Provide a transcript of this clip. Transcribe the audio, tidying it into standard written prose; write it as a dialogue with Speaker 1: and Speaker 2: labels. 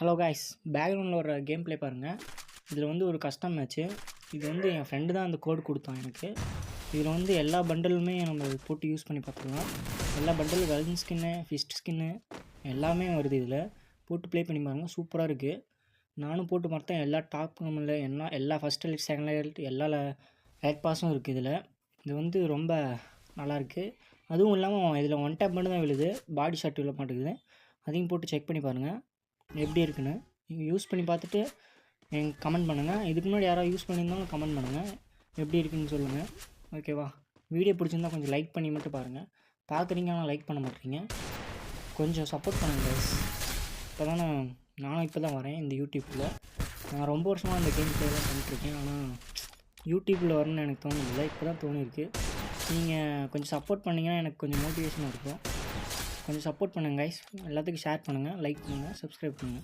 Speaker 1: Hello guys, பேக்ரவுண்டில் ஒரு game play பாருங்கள். இதில் வந்து ஒரு கஸ்டம் மேட்ச்சு. இது வந்து என் ஃப்ரெண்டு தான் அந்த கோடு கொடுத்தான் எனக்கு. இதில் வந்து எல்லா பண்டலுமே நம்ம போட்டு யூஸ் பண்ணி பார்த்துக்கலாம். எல்லா பண்டல் கன் ஸ்கின்னு, ஃபிஸ்ட் ஸ்கின்னு எல்லாமே வருது. இதில் போட்டு ப்ளே பண்ணி பாருங்கள், சூப்பராக இருக்குது. நானும் போட்டு பார்த்தேன். எல்லா டாப் நம்மள எல்லா ஃபஸ்ட் எலைட், செகண்ட் எலைட், எல்லா லைட் பாஸும் இருக்குது இதில். இது வந்து ரொம்ப நல்லாயிருக்கு. அதுவும் இல்லாமல் இதில் ஒன் டேப் மட்டும் தான் விழுது, பாடி ஷாட் விழ மாட்டேங்குது. அதையும் போட்டு செக் பண்ணி பாருங்கள் எப்படி இருக்குன்னு. நீங்கள் யூஸ் பண்ணி பார்த்துட்டு எனக்கு கமெண்ட் பண்ணுங்கள். இதுக்கு முன்னாடி யாராவது யூஸ் பண்ணியிருந்தாலும் கமெண்ட் பண்ணுங்கள், எப்படி இருக்குன்னு சொல்லுங்கள். ஓகேவா? வீடியோ பிடிச்சிருந்தால் கொஞ்சம் லைக் பண்ணி மட்டும் பாருங்கள். பார்க்குறீங்க ஆனால் லைக் பண்ண மாட்டேறீங்க. கொஞ்சம் சப்போர்ட் பண்ணுங்கள் கைஸ். இப்போ தான் நானும் இப்போ தான் வரேன் இந்த யூடியூப்பில். நான் ரொம்ப வருஷமாக இந்த கேம் ப்ளே தான் பண்ணிட்டுருக்கேன். ஆனால் யூடியூப்பில் வரணும்னு எனக்கு தோணுதில்லை, இப்போ தான் தோணிருக்கு. நீங்கள் கொஞ்சம் சப்போர்ட் பண்ணிங்கன்னா எனக்கு கொஞ்சம் மோட்டிவேஷனாக இருக்கும். கொஞ்சம் சப்போர்ட் பண்ணுங்கள் கைஸ். எல்லாத்துக்கும் ஷேர் பண்ணுங்கள், லைக் பண்ணுங்கள், சப்ஸ்கிரைப் பண்ணுங்கள்.